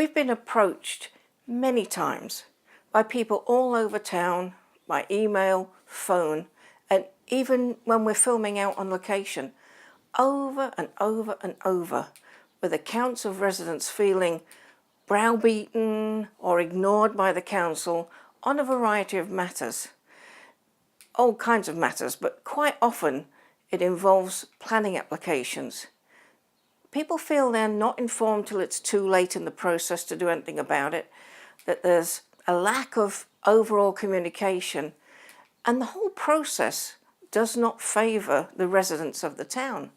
We've been approached many times by people all over town, by email, phone, and even when we're filming out on location, over and over and over, with accounts of residents feeling browbeaten or ignored by the council on a variety of matters. All kinds of matters, but quite often it involves planning applications. People feel they're not informed till it's too late in the process to do anything about it, that there's a lack of overall communication, and the whole process does not favour the residents of the town.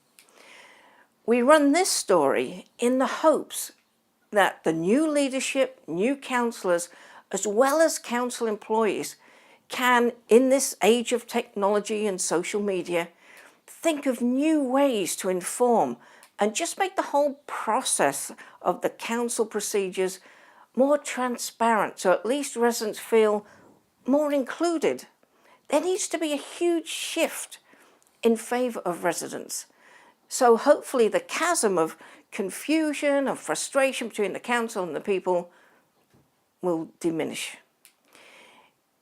We run this story in the hopes that the new leadership, new councillors, as well as council employees, can, in this age of technology and social media, think of new ways to inform and just make the whole process of the council procedures more transparent, so at least residents feel more included. There needs to be a huge shift in favour of residents. So hopefully the chasm of confusion, of frustration between the council and the people will diminish.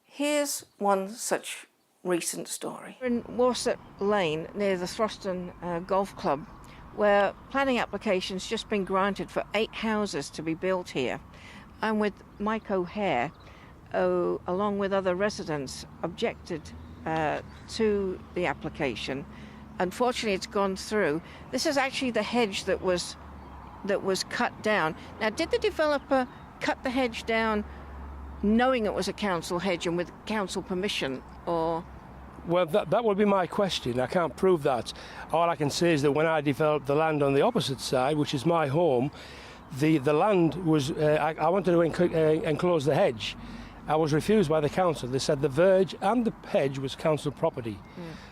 Here's one such recent story. We're in Worcester Lane near the Throston Golf Club, where planning applications just been granted for 8 houses to be built here. I'm with Mike O'Hare, who, along with other residents, objected to the application. Unfortunately, it's gone through. This is actually the hedge that was cut down. Now, did the developer cut the hedge down knowing it was a council hedge and with council permission, or...? Well, that would be my question. I can't prove that. All I can say is that when I developed the land on the opposite side, which is my home, the land was... I wanted to enclose the hedge. I was refused by the council. They said the verge and the hedge was council property.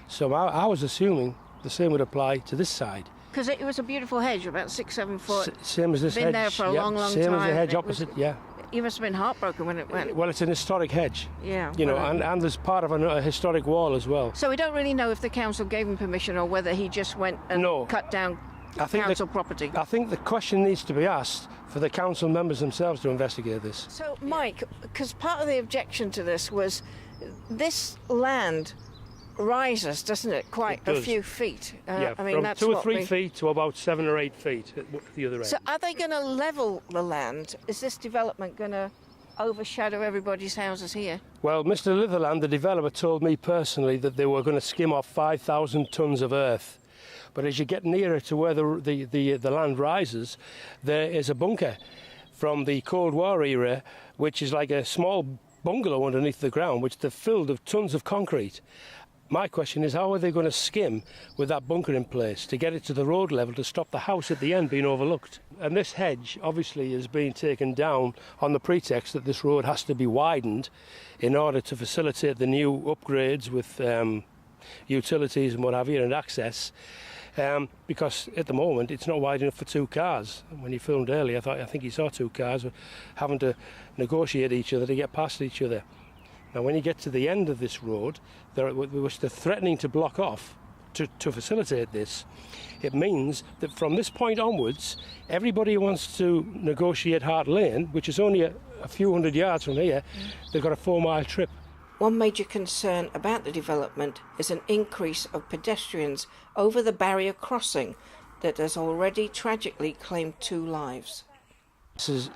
So I was assuming the same would apply to this side. Because it was a beautiful hedge, about 6-7 foot. Same as this hedge. Been there for a long time. Same as the hedge opposite, yeah. You must have been heartbroken when it went. Well, it's an historic hedge. Yeah. You know, and there's part of a historic wall as well. So we don't really know if the council gave him permission or whether he just went and cut down council property. I think the question needs to be asked for the council members themselves to investigate this. So, Mike, because part of the objection to this was this land rises, doesn't it, quite a few feet? Yeah, I mean, from that's 2 or 3 feet to about 7 or 8 feet at the other end. So are they going to level the land? Is this development going to overshadow everybody's houses here? Well, Mr. Litherland, the developer, told me personally that they were going to skim off 5,000 tonnes of earth. But as you get nearer to where the land rises, there is a bunker from the Cold War era, which is like a small bungalow underneath the ground, which they're filled with tons of concrete. My question is, how are they going to skim with that bunker in place to get it to the road level to stop the house at the end being overlooked? And this hedge obviously is being taken down on the pretext that this road has to be widened in order to facilitate the new upgrades with utilities and what have you and access. Because at the moment it's not wide enough for 2 cars. When you filmed earlier, I think you saw 2 cars having to negotiate each other to get past each other. Now, when you get to the end of this road, which they're threatening to block off to facilitate this, it means that from this point onwards, everybody who wants to negotiate Hart Lane, which is only a few hundred yards from here, they've got a 4-mile trip. One major concern about the development is an increase of pedestrians over the barrier crossing that has already tragically claimed 2 lives. This is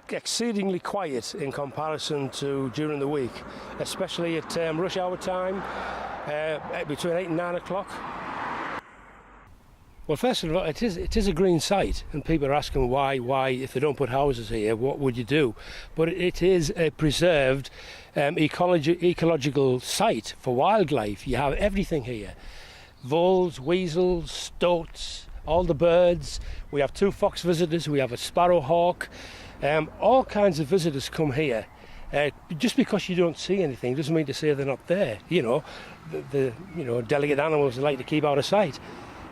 exceedingly quiet in comparison to during the week, especially at rush hour time, between 8 and 9 o'clock. Well, first of all, it is a green site, and people are asking why, if they don't put houses here, what would you do? But it is a preserved ecological site for wildlife. You have everything here. Voles, weasels, stoats, all the birds. We have 2 fox visitors, we have a sparrowhawk. All kinds of visitors come here. Just because you don't see anything doesn't mean to say they're not there. You know, the delicate animals like to keep out of sight.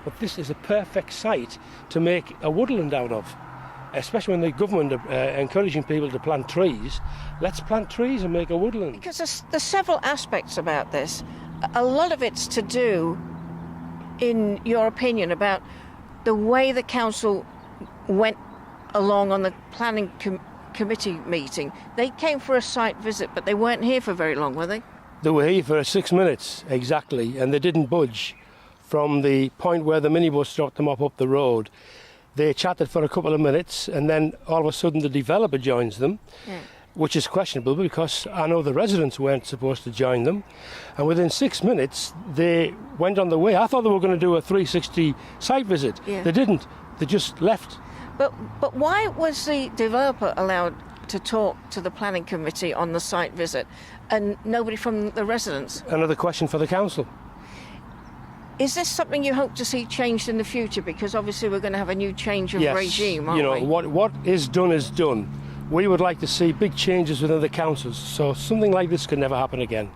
But this is a perfect site to make a woodland out of, especially when the government are encouraging people to plant trees. Let's plant trees and make a woodland. Because there's several aspects about this. A lot of it's to do, in your opinion, about the way the council went along on the planning committee meeting. They came for a site visit, but they weren't here for very long, were they? They were here for 6 minutes, exactly, and they didn't budge from the point where the minibus dropped them off up the road. They chatted for a couple of minutes, and then all of a sudden the developer joins them, which is questionable because I know the residents weren't supposed to join them. And within 6 minutes, they went on the way. I thought they were going to do a 360 site visit. Yeah. They didn't. They just left. But why was the developer allowed to talk to the planning committee on the site visit and nobody from the residents? Another question for the council. Is this something you hope to see changed in the future? Because obviously we're going to have a new change of Yes, regime, aren't we? What is done is done. We would like to see big changes within the councils, so something like this can never happen again.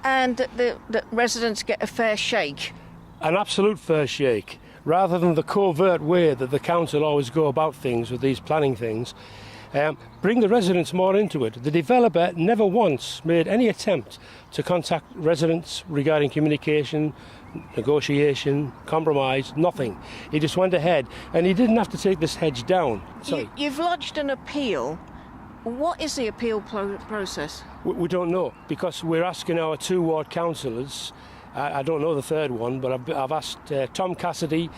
And the residents get a fair shake. An absolute fair shake, rather than the covert way that the council always go about things with these planning things. Bring the residents more into it. The developer never once made any attempt to contact residents regarding communication, negotiation, compromise, nothing. He just went ahead, and he didn't have to take this hedge down. Sorry. You've lodged an appeal. What is the appeal process? We don't know, because we're asking our 2 ward councillors. I don't know the third one, but I've asked Tom Cassidy,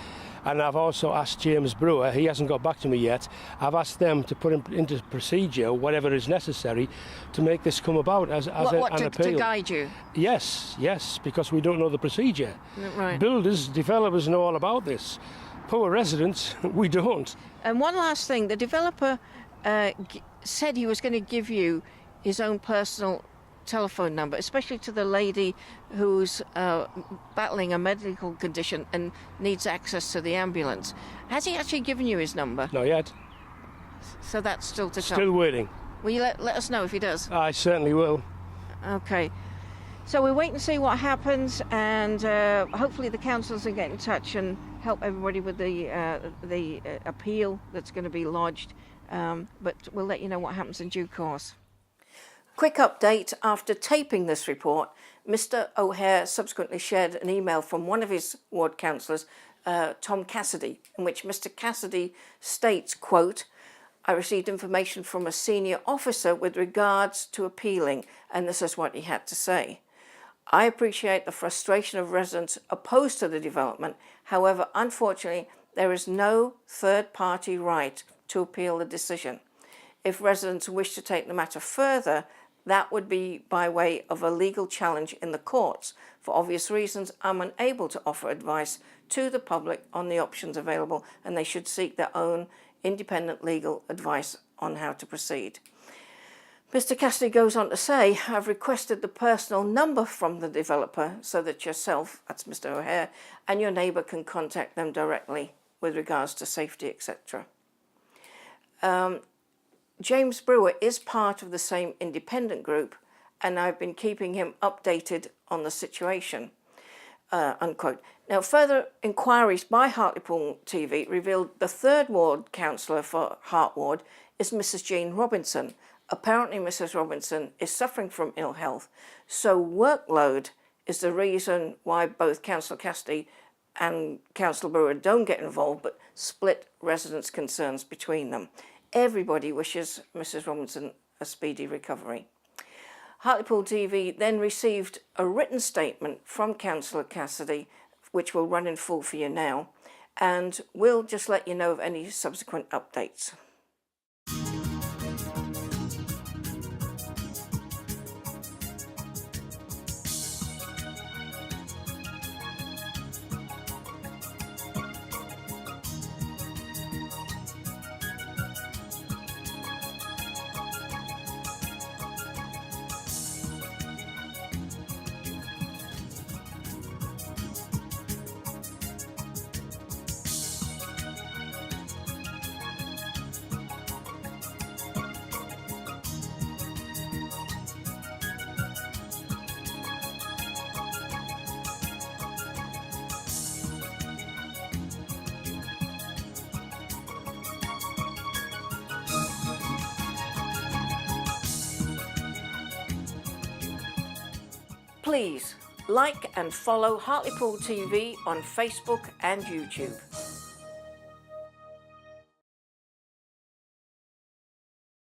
and I've also asked James Brewer. He hasn't got back to me yet. I've asked them to put into procedure whatever is necessary to make this come about as an appeal. To guide you? Yes, because we don't know the procedure. Right. Builders, developers know all about this. Poor residents, we don't. And one last thing, the developer said he was going to give you his own personal telephone number, especially to the lady who's battling a medical condition and needs access to the ambulance. Has he actually given you his number? Not yet. So that's still to come? Still waiting. Will you let us know if he does? I certainly will. Okay. So we'll wait and see what happens, and hopefully the councils will get in touch and help everybody with the appeal that's going to be lodged. But we'll let you know what happens in due course. Quick update, after taping this report, Mr O'Hare subsequently shared an email from one of his ward councillors, Tom Cassidy, in which Mr Cassidy states, quote, "I received information from a senior officer with regards to appealing," and this is what he had to say. "I appreciate the frustration of residents opposed to the development. However, unfortunately, there is no third-party right to appeal the decision. If residents wish to take the matter further, that would be by way of a legal challenge in the courts. For obvious reasons, I'm unable to offer advice to the public on the options available, and they should seek their own independent legal advice on how to proceed." Mr Cassidy goes on to say, "I've requested the personal number from the developer so that yourself," that's Mr O'Hare, "and your neighbour can contact them directly with regards to safety, etc." James Brewer is part of the same independent group, and I've been keeping him updated on the situation, unquote. Now, further inquiries by Hartlepool TV revealed the 3rd Ward councillor for Hart Ward is Mrs Jean Robinson. Apparently, Mrs Robinson is suffering from ill health, so workload is the reason why both Councillor Cassidy and Councillor Brewer don't get involved, but split residents' concerns between them. Everybody wishes Mrs Robinson a speedy recovery. Hartlepool TV then received a written statement from Councillor Cassidy, which will run in full for you now, and we'll just let you know of any subsequent updates. Please like and follow Hartlepool TV on Facebook and YouTube.